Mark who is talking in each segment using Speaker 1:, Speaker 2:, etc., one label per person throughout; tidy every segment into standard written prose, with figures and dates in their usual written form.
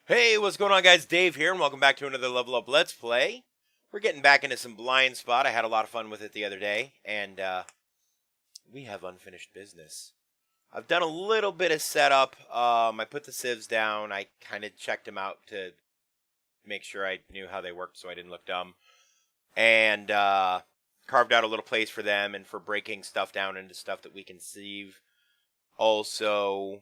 Speaker 1: Hey, what's going on, guys? Dave here, and welcome back to another Level Up Let's Play. We're getting back into some Blind Spot. I had a lot of fun with it the other day, and we have unfinished business. I've done a little bit of setup. I put the sieves down. I kind of checked them out to make sure I knew how they worked so I didn't look dumb. And carved out a little place for them and for breaking stuff down into stuff that we can sieve. Also,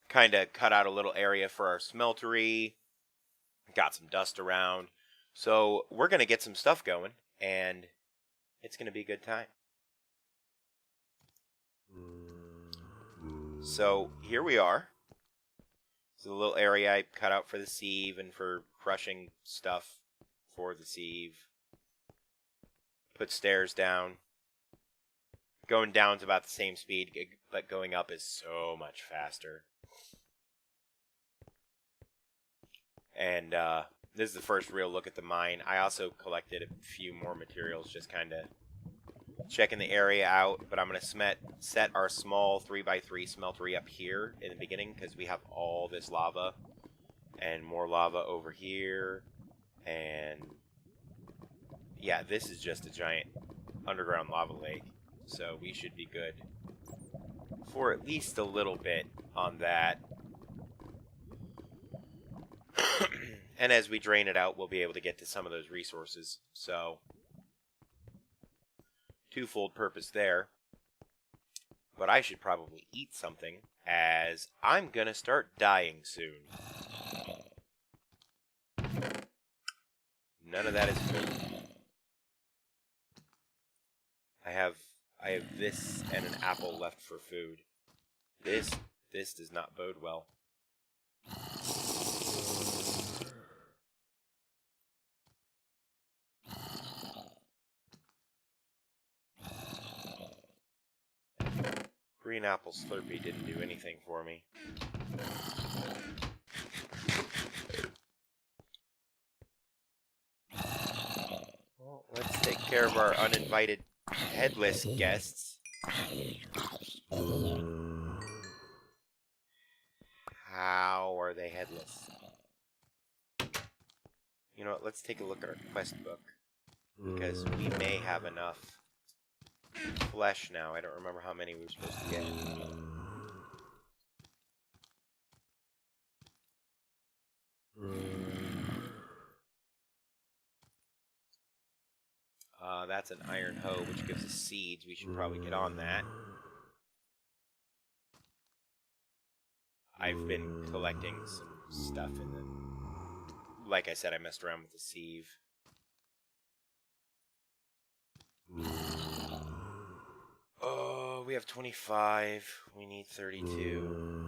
Speaker 1: kind of cut out a little area for our smeltery. Got some dust around. So we're going to get some stuff going, and it's going to be a good time. So here we are. This is a little area I cut out for the sieve and for crushing stuff for the sieve. Put stairs down. Going down is about the same speed, but going up is so much faster. And this is the first real look at the mine. I also collected a few more materials, just kind of checking the area out. But I'm going to set our small 3x3 smeltery up here in the beginning because we have all this lava and more lava over here. And yeah, this is just a giant underground lava lake. So we should be good for at least a little bit on that. And as we drain it out, we'll be able to get to some of those resources. So, twofold purpose there. But I should probably eat something, as I'm gonna start dying soon. None of that is food. I have this and an apple left for food. This does not bode well. Green apple Slurpee didn't do anything for me. Well, let's take care of our uninvited headless guests. How are they headless? You know what, let's take a look at our quest book. Because we may have enough flesh now. I don't remember how many we were supposed to get. That's an iron hoe, which gives us seeds. We should probably get on that. I've been collecting some stuff in the... Like I said, I messed around with the sieve. Oh, we have 25. We need 32.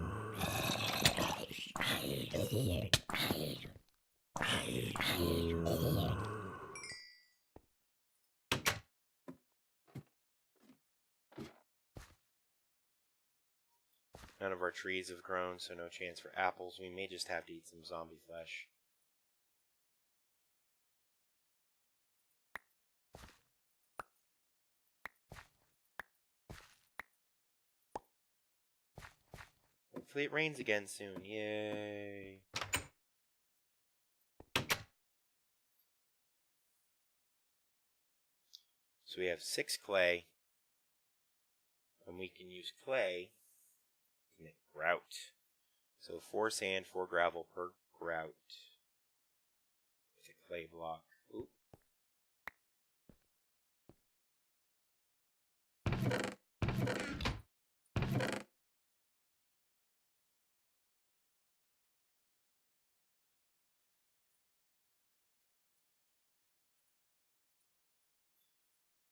Speaker 1: None of our trees have grown, so no chance for apples. We may just have to eat some zombie flesh. Hopefully it rains again soon. Yay. So we have 6 clay. And we can use clay to make grout. So 4 sand, 4 gravel per grout. With a clay block. Oop.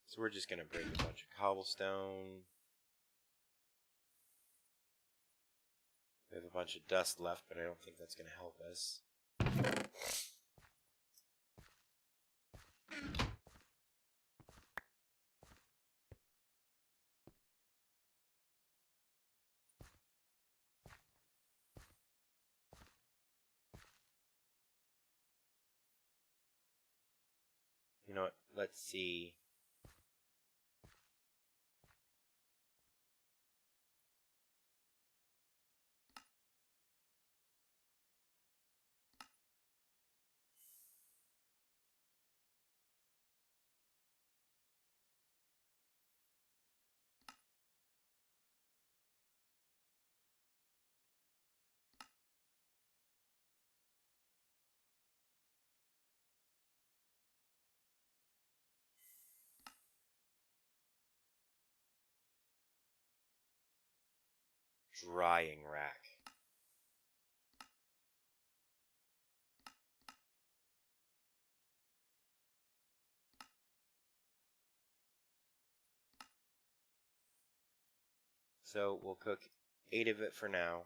Speaker 1: So we're just going to break a bunch of cobblestone. We have a bunch of dust left, but I don't think that's going to help us. You know what? Let's see. Drying rack. So we'll cook 8 of it for now.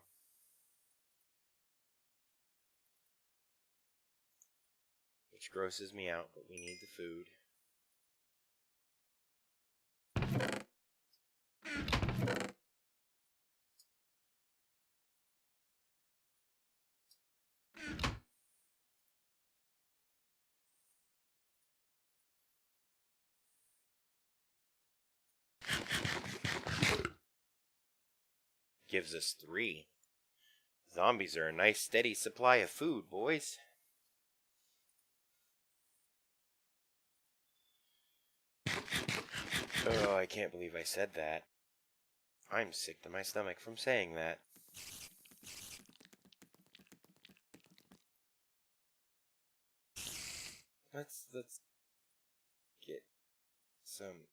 Speaker 1: Which grosses me out, but we need the food. Gives us 3. Zombies are a nice steady supply of food, boys. Oh, I can't believe I said that. I'm sick to my stomach from saying that. Let's get some.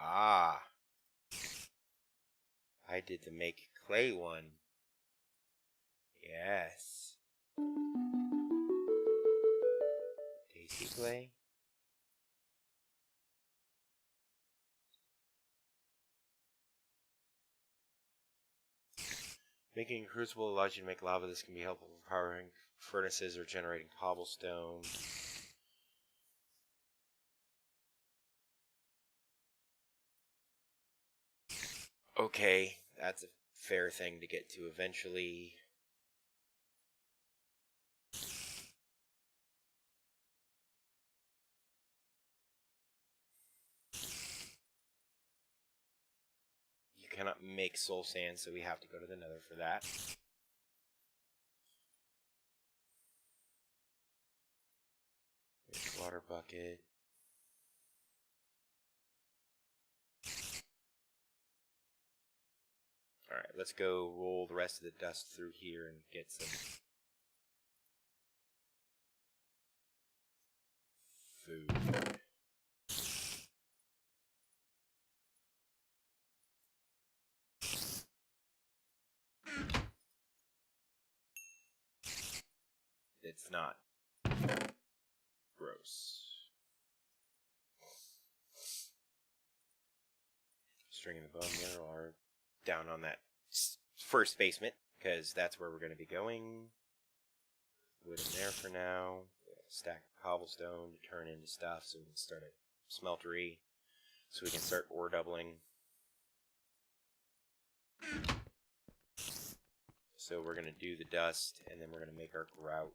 Speaker 1: Ah, I did the make clay one. Yes. Tasty clay. Making a crucible allows you to make lava. This can be helpful for powering furnaces or generating cobblestone. Okay, that's a fair thing to get to eventually. You cannot make soul sand, so we have to go to the nether for that. Here's water bucket. Alright, let's go roll the rest of the dust through here and get some food. It's not gross. String and the bone mineral are down on that first basement, because that's where we're going to be going. Wood in there for now. Stack of cobblestone to turn into stuff so we can start a smeltery, so we can start ore doubling. So we're going to do the dust, and then we're going to make our grout.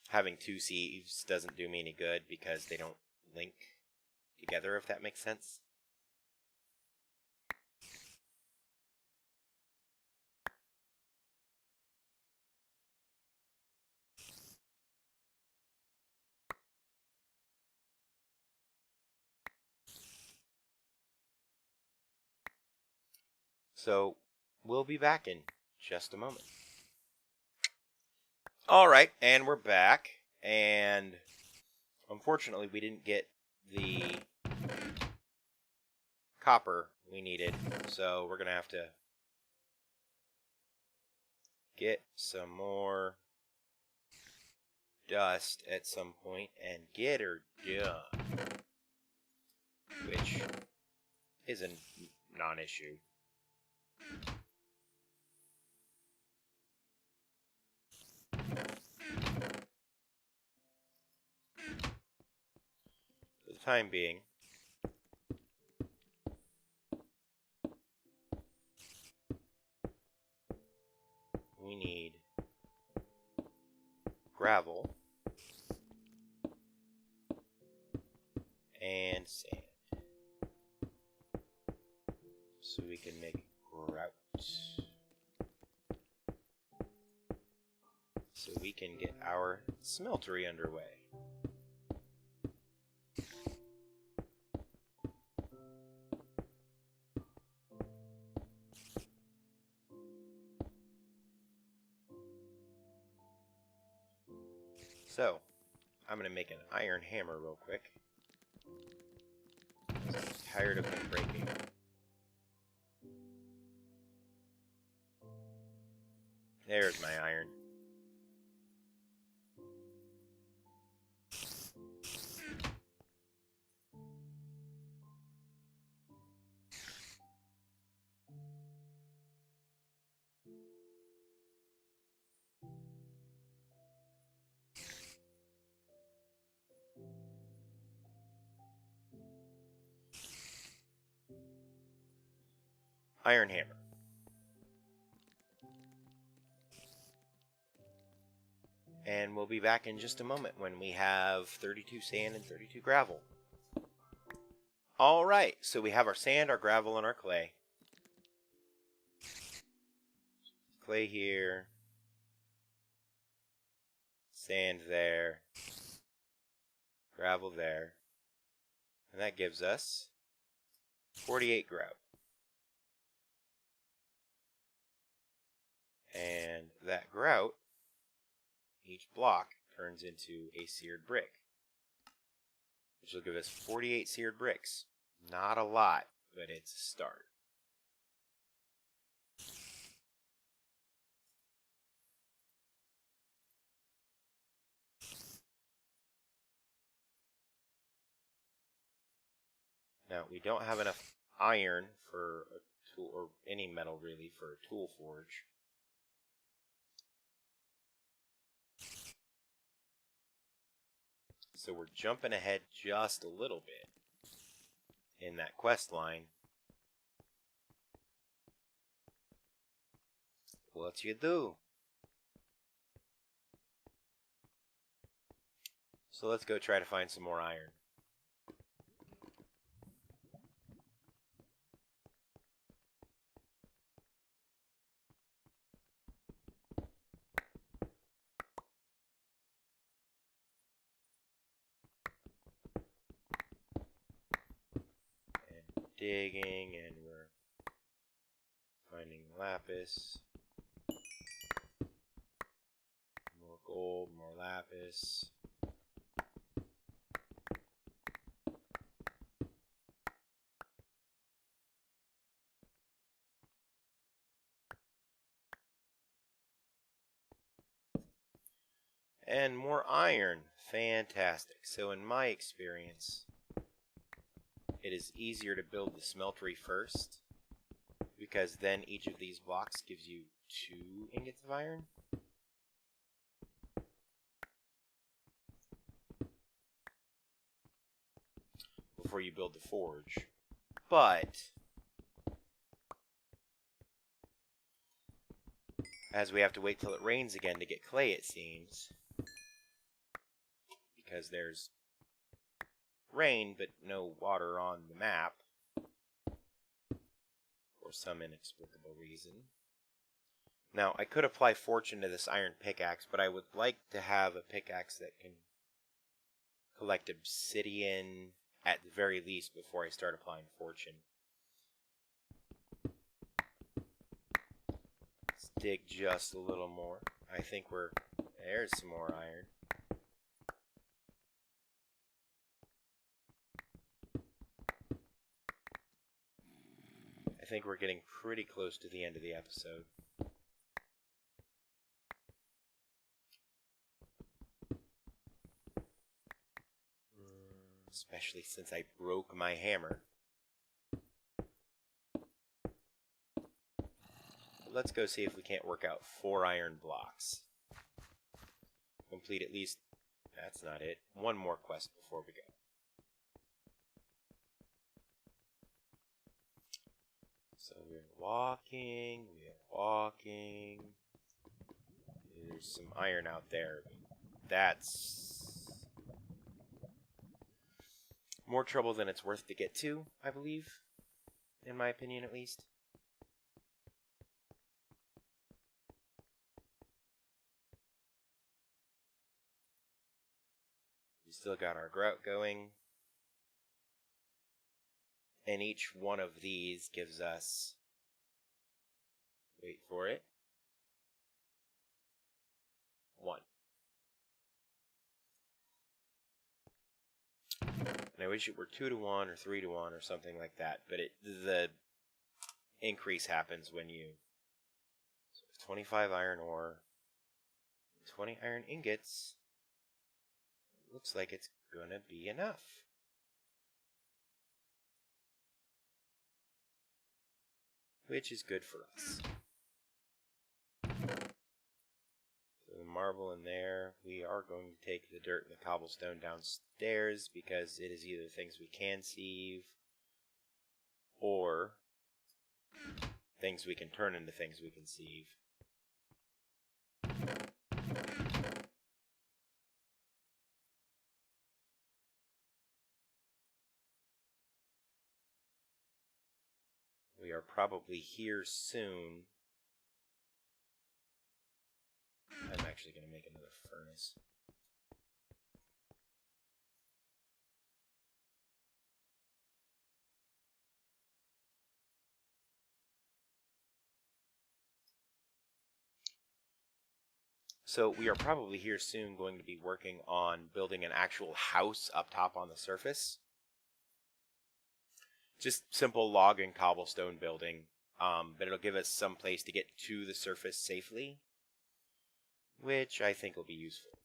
Speaker 1: Having 2 sieves doesn't do me any good because they don't link together, if that makes sense. So we'll be back in just a moment. Alright, and we're back. And unfortunately, we didn't get the copper we needed. So we're going to have to get some more dust at some point and get her done. Which is a non-issue. For the time being, and sand. So we can make grout. So we can get our smeltery underway. So, I'm going to make an iron hammer real quick. I'm tired of them breaking. There's my iron. Iron hammer. And we'll be back in just a moment when we have 32 sand and 32 gravel. Alright, so we have our sand, our gravel, and our clay. Clay here. Sand there. Gravel there. And that gives us 48 grout. And that grout, each block turns into a seared brick, which will give us 48 seared bricks. Not a lot, but it's a start. Now, we don't have enough iron for a tool, or any metal really, for a tool forge. So we're jumping ahead just a little bit in that quest line. What you do? So let's go try to find some more iron. And digging, and we're finding lapis. More gold, more lapis. And more iron. Fantastic. So in my experience, it is easier to build the smeltery first, because then each of these blocks gives you 2 ingots of iron. Before you build the forge. But as we have to wait till it rains again to get clay, it seems, because there's rain but no water on the map for some inexplicable reason. Now, I could apply fortune to this iron pickaxe, but I would like to have a pickaxe that can collect obsidian at the very least before I start applying fortune. Let's dig just a little more. I think there's some more iron. I think we're getting pretty close to the end of the episode. Especially since I broke my hammer. Let's go see if we can't work out 4 iron blocks. Complete at least, that's not it, 1 more quest before we go. So we're walking. There's some iron out there. More trouble than it's worth to get to, I believe. In my opinion, at least. We still got our grout going. And each one of these gives us... Wait for it. 1. And I wish it were 2 to 1 or 3 to 1 or something like that. But the increase happens when you... So 25 iron ore, 20 iron ingots. Looks like it's gonna be enough. Which is good for us. So the marble in there. We are going to take the dirt and the cobblestone downstairs because it is either things we can sieve or things we can turn into things we can sieve. We are probably here soon. I'm actually going to make another furnace. So we are probably here soon going to be working on building an actual house up top on the surface. Just simple log and cobblestone building, but it'll give us some place to get to the surface safely, which I think will be useful.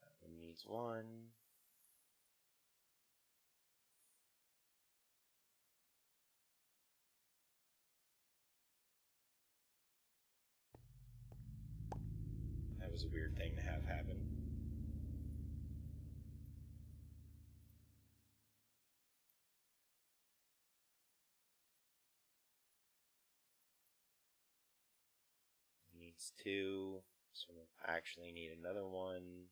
Speaker 1: That one needs 1. That was a weird thing to have happen. Needs 2, so we'll actually need another one.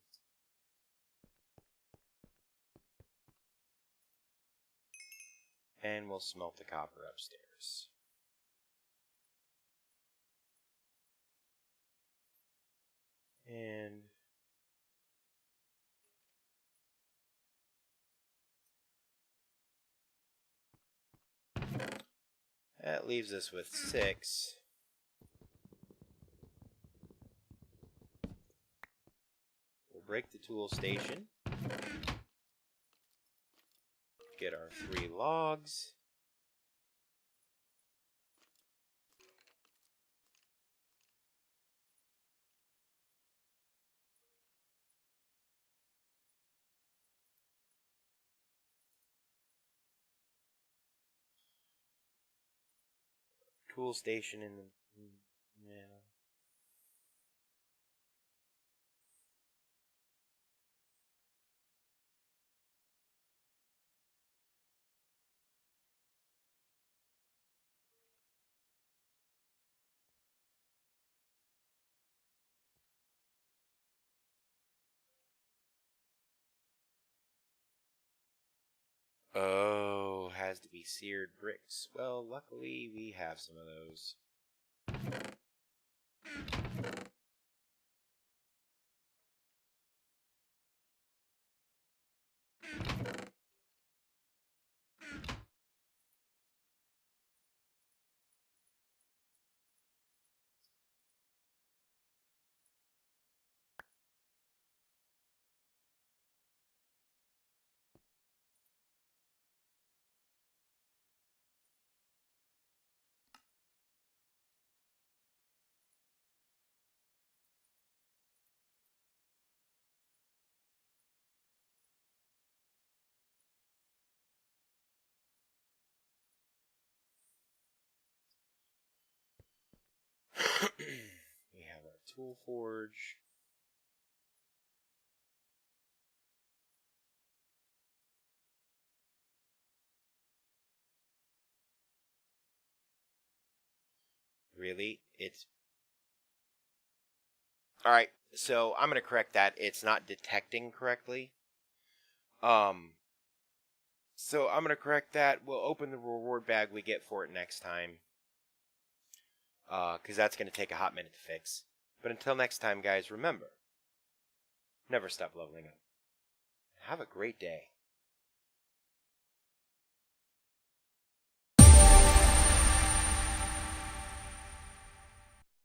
Speaker 1: And we'll smelt the copper upstairs. And that leaves us with 6. We'll break the tool station. Get our 3 logs. Tool station in the... yeah. Oh, has to be seared bricks. Well, luckily we have some of those. We have our tool forge. Really? It's... Alright, so I'm going to correct that. It's not detecting correctly. So I'm going to correct that. We'll open the reward bag we get for it next time. Because that's going to take a hot minute to fix. But until next time, guys, remember, never stop leveling up. Have a great day.